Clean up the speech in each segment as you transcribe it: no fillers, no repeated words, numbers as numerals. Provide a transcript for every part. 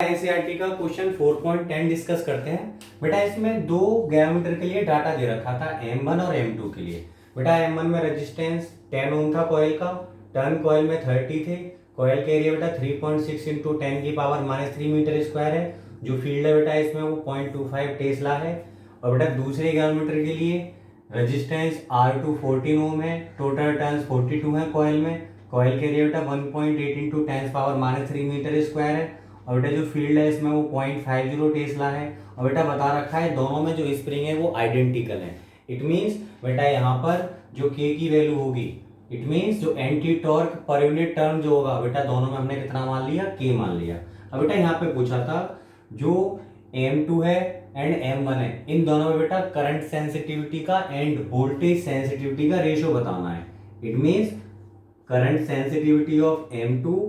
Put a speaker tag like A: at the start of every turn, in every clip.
A: NCERT का question 4.10 discuss करते हैं। बेटा इसमें दो गैरोमीटर के लिए डाटा दे रखा था M1 और M2 के लिए। बेटा M1 में रेजिस्टेंस 10 ओम था कॉइल का, टर्न कॉइल में 30 थे, कॉइल के एरिया बेटा 3.6 इंटू 10 की पावर -3 मीटर स्क्वायर है। जो फील्ड है बेटा इसमें वो 0.25 टेस्ला है। और बेटा दूसरे गैरोमीटर के लिए रेजिस्टेंस R2 14 ओम है, टोटल टर्न्स 42 है कॉइल में, कॉइल के एरिया बेटा 1.8 इंटू 10 पावर -3 मीटर स्क्वायर है। और बेटा जो फील्ड है इसमें वो 0.50 टेस्ला है। और बेटा बता रखा है दोनों में जो स्प्रिंग है वो आइडेंटिकल है। इट मीन्स बेटा यहाँ पर जो के की वैल्यू होगी, इट मीन्स जो anti torque per unit turn जो होगा बेटा दोनों में हमने कितना मान लिया, के मान लिया। अब बेटा यहाँ पे पूछा था जो M2 है एंड M1 है, इन दोनों में बेटा करंट सेंसिटिविटी का एंड वोल्टेज सेंसिटिविटी का रेशियो बताना है। It means current sensitivity of M2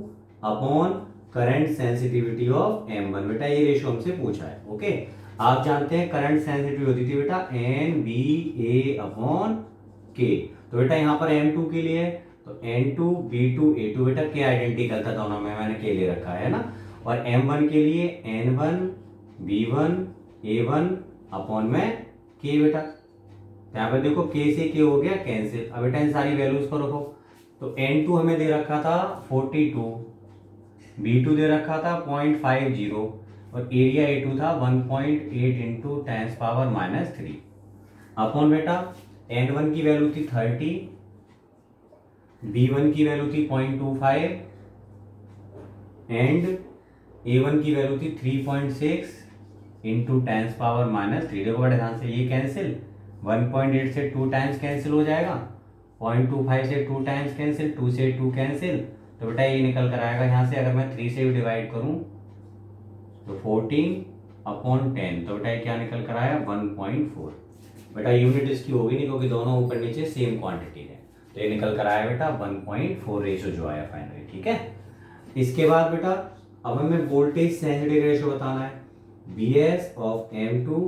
A: upon current sensitivity of M1। बेटा ये रेशियो हमसे पूछा है। ओके, आप जानते हैं करंट सेंसिटिविटी होती थी बेटा NBA अपॉन K। तो बेटा यहाँ पर M2 के लिए तो N2 B2 A2 बेटा के आइडेंटिकल था दोनों में, मैंने के ले रखा है ना। और M1 के लिए N1 B1 A1 अपॉन में K बेटा। यहाँ पर देखो K से K हो गया कैंसिल। अब बेटा इन सारी वैल्यूज को रखो। तो N2 हमें दे रखा था 42, B2 दे रखा था 0.50 और एरिया A2 था 1.8 इंटू 10 पावर -3 अपॉन बेटा N1 की वैल्यू थी 30, B1 की वैल्यू थी 0.25 एंड A1 की वैल्यू थी 3.6 इंटू 10 पावर -3। देखो बड़े ध्यान से ये कैंसिल, 1.8 से 2 टाइम्स कैंसिल हो जाएगा, 0.25 से 2 टाइम्स कैंसिल, 2 से 2 कैंसिल। तो बेटा ये निकल कर आएगा यहाँ से, अगर मैं 3 से भी डिवाइड करूँ तो 14 अपॉन 10, तो बेटा ये क्या निकल कर आया 1.4। बेटा यूनिट इसकी होगी नहीं क्योंकि दोनों ऊपर नीचे सेम क्वांटिटी है, तो ये निकल कर आया बेटा 1.4 रेशियो जो आया फाइनली। ठीक है, इसके बाद बेटा अब हमें वोल्टेज सेंसिटिव रेशियो बताना है, BS of M2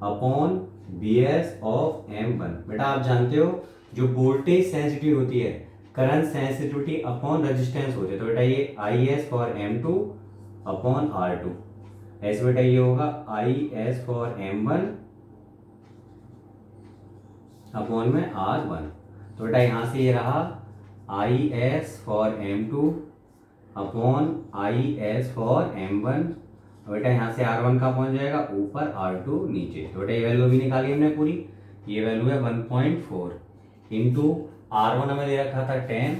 A: upon BS of M1। बेटा आप जानते हो जो वोल्टेज सेंसिटिव होती है करंट सेंसिटिविटी अपॉन रेजिस्टेंस होती है। तो बेटा ये IS for M2 upon R2, ऐसे बेटा ये होगा IS फॉर M1 अपॉन में R1। तो बेटा यहाँ से ये रहा IS for M2 upon IS for M1। बेटा यहाँ से R1 का पहुंच जाएगा ऊपर, R2 नीचे। तो बेटा ये वैल्यू भी निकाली हमने पूरी, ये वैल्यू है 1.4 इंटू R1 हमें दे रखा था 10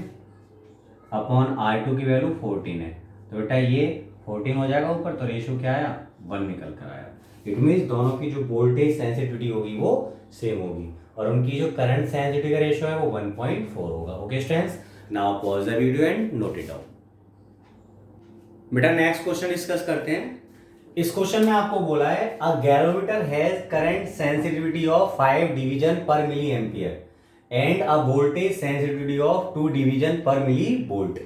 A: अपॉन R2 की वैल्यू 14 है। तो बेटा ये 14 हो जाएगा ऊपर, तो रेशियो क्या आया 1 निकल कर आया। इट मीन्स दोनों की जो वोल्टेज सेंसिटिविटी होगी वो सेम होगी और उनकी जो करंट सेंसिटिविटी का रेशियो है वो 1.4 होगा। Okay students, now pause the video and note it down. बेटा नेक्स्ट क्वेश्चन डिस्कस करते हैं। इस क्वेश्चन में आपको बोला है a galvanometer has current sensitivity of 5 division per milliampere and a voltage sensitivity of 2 division per millivolt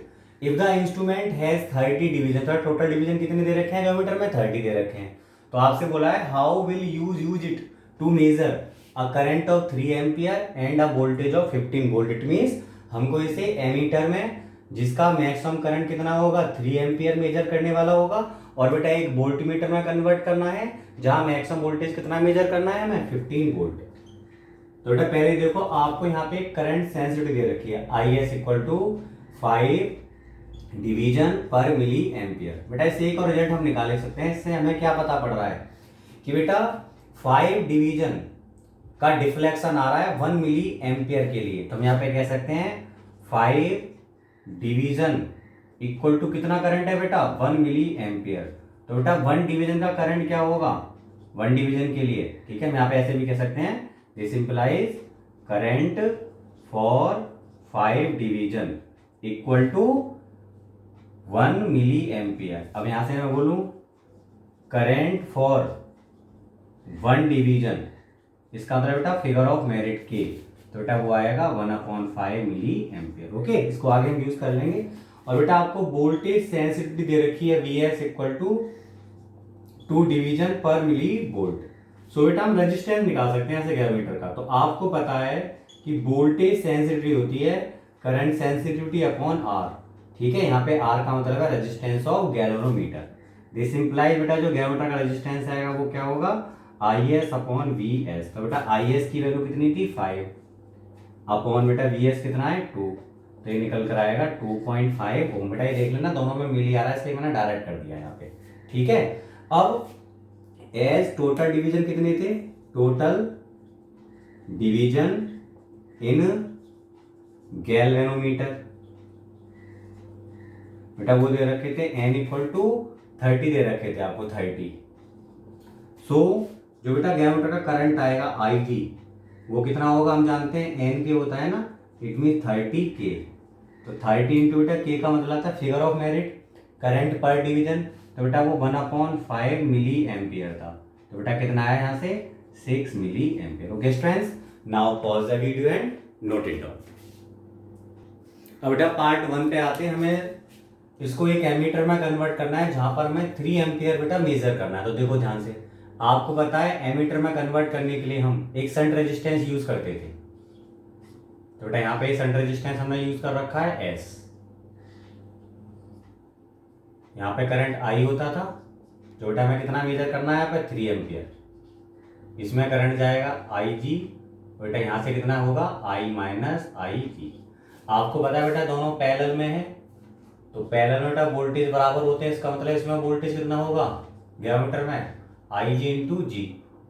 A: if the instrument has 30 division। तो total division कितने दे रखे हैं गैरोमीटर में, 30 दे रखे हैं। तो आपसे बोला है how will use it to measure a current of 3 ampere and a voltage of 15 volt. It means हमको इसे एमीटर में जिसका मैक्सिमम करंट कितना होगा 3 एम्पियर मेजर करने वाला होगा, और बेटा एक वोल्ट मीटर में कन्वर्ट करना है जहां मैक्सिमम वोल्टेज कितना मेजर करना है हमें 15 वोल्ट। तो बेटा पहले देखो आपको यहाँ पे करंट सेंसिटिविटी दे रखी है IS equal to 5 division per milli ampere. बेटा इससे एक और रिजल्ट हम निकाल सकते हैं। इससे हमें क्या पता पड़ रहा है कि बेटा 5 डिवीजन का डिफ्लेक्शन आ रहा है 1 मिली एम्पियर के लिए। तो हम यहाँ पे कह सकते हैं 5 डिवीजन इक्वल टू कितना करंट है बेटा 1 मिली एम्पियर। तो बेटा 1 डिवीजन का करंट क्या होगा 1 डिवीजन के लिए, ठीक है, हम यहाँ पे ऐसे भी कह सकते हैं this implies current for 5 division equal to 1 milli ampere. अब यहां से मैं बोलूं करंट फॉर 1 डिवीजन, इसका मतलब बेटा फिगर ऑफ मेरिट के, तो बेटा वो आएगा 1/5 मिली एम्पियर। ओके, इसको आगे हम यूज कर लेंगे। और बेटा आपको वोल्टेज सेंसिटिविटी दे रखी है VS equal to 2 division per milli volt. सो बेटा हम रेजिस्टेंस निकाल सकते हैं ऐसे गैरोमीटर का। तो आपको पता है कि वोल्टेज सेंसिटिविटी होती है करंट सेंसिटिविटी अपॉन R। ठीक है, यहाँ पे R का मतलब है resistance of galvanometer. This implies बेटा जो गैल्वेनोमीटर का रेजिस्टेंस आएगा वो क्या होगा, IS अपॉन VS। तो बेटा IS की वैल्यू कितनी थी 5 अपॉन बेटा VS कितना है 2, तो ये निकल कर आएगा 2.5 ओम। बेटा ये देख लेना दोनों में मिली आ रहा है इसलिए मैंने डायरेक्ट कर दिया यहाँ पे, ठीक है। अब एज टोटल डिवीजन कितने थे, टोटल डिवीजन इन गैल्वेनोमीटर, बेटा वो दे रखे थे n इक्वल टू 30 दे रखे थे आपको 30। सो जो बेटा गैल्वेनोमीटर का करंट आएगा IG वो कितना होगा, हम जानते हैं n के होता है ना, इट मीन 30K। तो 30 इंटू बेटा K का मतलब था फिगर ऑफ मेरिट, करंट पर डिवीजन, तो बेटा वो 1/5 मिली एम्पियर था। तो बेटा कितना आया यहाँ से 6 milli ampere. Okay students, now pause the video and note it down. अब बेटा पार्ट 1 पे आते हैं, हमें इसको एक एमीटर में कन्वर्ट करना है जहां पर हमें 3 एम्पियर बेटा मेजर करना है। तो देखो ध्यान से, आपको पता है एमीटर में कन्वर्ट करने के लिए हम एक शंट रेजिस्टेंस यूज करते थे। तो बेटा यहाँ पे शंट रेजिस्टेंस हमने यूज कर रखा है S। यहाँ पे करंट I होता था, जो बेटा हमें कितना मेजर करना है यहाँ पे 3 एम्पियर। इसमें करंट जाएगा IG, बेटा यहाँ से कितना होगा I माइनस IG। आपको पता है बेटा दोनों पैरेलल में है, तो पैरेलल में बेटा वोल्टेज बराबर होते हैं, इसका मतलब इसमें वोल्टेज कितना होगा गैल्वेनोमीटर में IG इंटू G,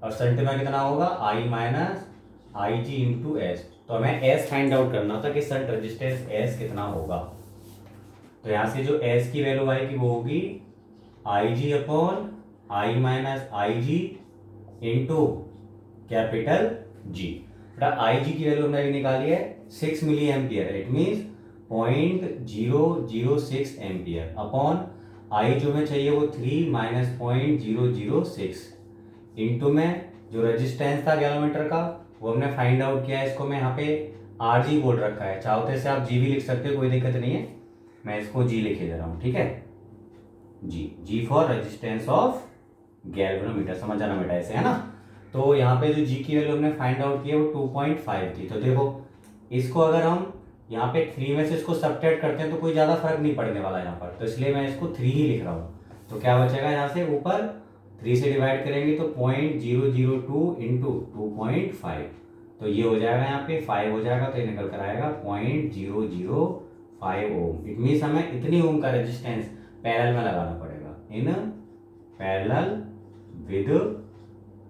A: और शंट में कितना होगा I minus IG into S। तो हमें S फाइंड आउट करना था कि शंट रेजिस्टेंस S कितना होगा। तो यहाँ से जो S की वैल्यू आएगी वो होगी IG upon I minus IG into capital G। बेटा IG की वैल्यू हमने निकाली है 6 milli ampere, it means 0.006 ampere upon I जो हमें चाहिए वो 3 माइनस 0.006 इंटू में जो रेजिस्टेंस था गैल्वेनोमीटर का वो हमने फाइंड आउट किया है। इसको मैं यहाँ पे RG बोल रखा है, चाहते से आप G भी लिख सकते हो, कोई दिक्कत नहीं है, मैं इसको G लिखे दे रहा हूँ, ठीक है। G for resistance of galvanometer, समझ आना बेटा ऐसे है ना। तो यहाँ पे जो G की वैल्यू हमने फाइंड आउट की है वो 2.5 थी। तो देखो इसको अगर हम यहाँ पे 3 में से इसको सब्ट्रैक्ट करते हैं तो कोई ज़्यादा फर्क नहीं पड़ने वाला यहाँ पर, तो इसलिए मैं इसको 3 ही लिख रहा हूँ। तो क्या बचेगा यहाँ से, ऊपर 3 से डिवाइड करेंगे तो 0.002 इंटू 2.5, तो ये हो जाएगा यहाँ पे 5 हो जाएगा, तो ये निकल कर आएगा 0.005 ओम। इट मीन्स हमें इतनी ओम का रेजिस्टेंस पैरेलल में लगाना पड़ेगा, इन पैरेलल विद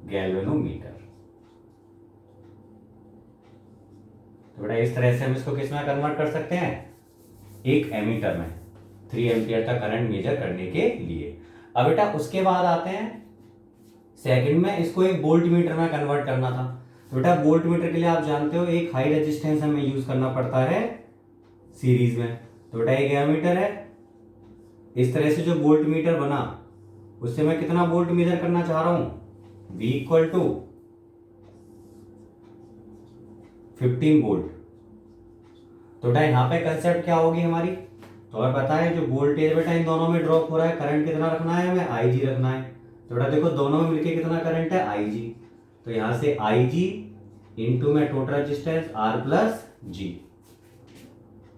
A: गैल्वेनोमीटर। तो बेटा इस तरह से हम इसको किस में कन्वर्ट कर सकते हैं, एक एमीटर में 3 एम्पियर तक करंट मेजर करने के लिए। अब बेटा उसके बाद आते हैं सेकंड में, इसको एक वोल्ट मीटर में कन्वर्ट करना था। तो बेटा वोल्ट मीटर के लिए आप जानते हो एक हाई रेजिस्टेंस हमें यूज करना पड़ता है सीरीज में। तो बेटा एक एमीटर है, इस तरह से जो वोल्ट मीटर बना उससे मैं कितना वोल्ट मेजर करना चाह रहा हूं, V इक्वल टू 15 वोल्ट। तो बेटा यहाँ पे कंसेप्ट क्या होगी हमारी, तो हमें पता है जो वोल्टेज बेटा इन दोनों में ड्रॉप हो रहा है, करंट कितना रखना है हमें IG रखना है। तो बेटा देखो दोनों में मिलके कितना करंट है IG, तो यहाँ से IG इंटू में total resistance R plus G।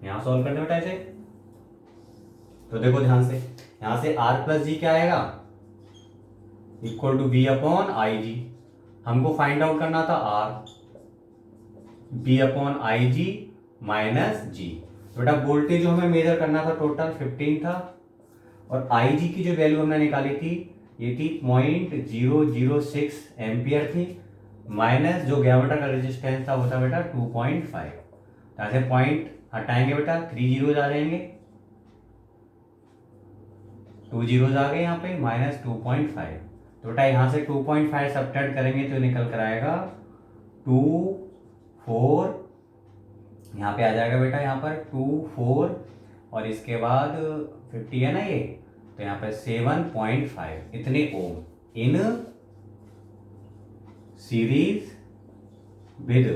A: यहाँ सॉल्व करने बेटा ऐसे, तो देखो ध्यान से यहाँ से R प्लस G क्या आएगा, equal to V upon IG। हमको फाइंड आउट करना था R, B अपॉन IG माइनस G। तो बेटा वोल्टेज जो हमें मेजर करना था टोटल 15 था, और IG की जो वैल्यू हमने निकाली थी ये थी 0.006 एम्पियर थी, माइनस जो गैल्वेनोमीटर का रेजिस्टेंस था वो था बेटा 2.5। यहाँ से पॉइंट हटाएंगे बेटा 3 जीरोज आ जाएंगे, 2 जीरोज आ गए यहाँ पे, माइनस 2.5। तो बेटा यहाँ से 2.5 सब्ट्रैक्ट करेंगे तो निकल कर आएगा 2.4, यहाँ पे आ जाएगा बेटा यहाँ पर 2.4 और इसके बाद 50 है ना ये, तो यहाँ पे 7.5 इतने ओम इन सीरीज विद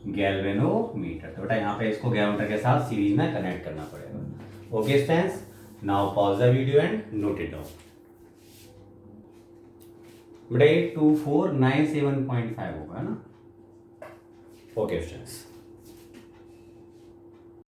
A: गैल्वेनोमीटर। तो बेटा यहाँ पे इसको गैल्वेनोमीटर के साथ सीरीज में कनेक्ट करना पड़ेगा। Okay students, now pause the video and note it down. बेटा ये 2497.5 होगा ना। Okay students,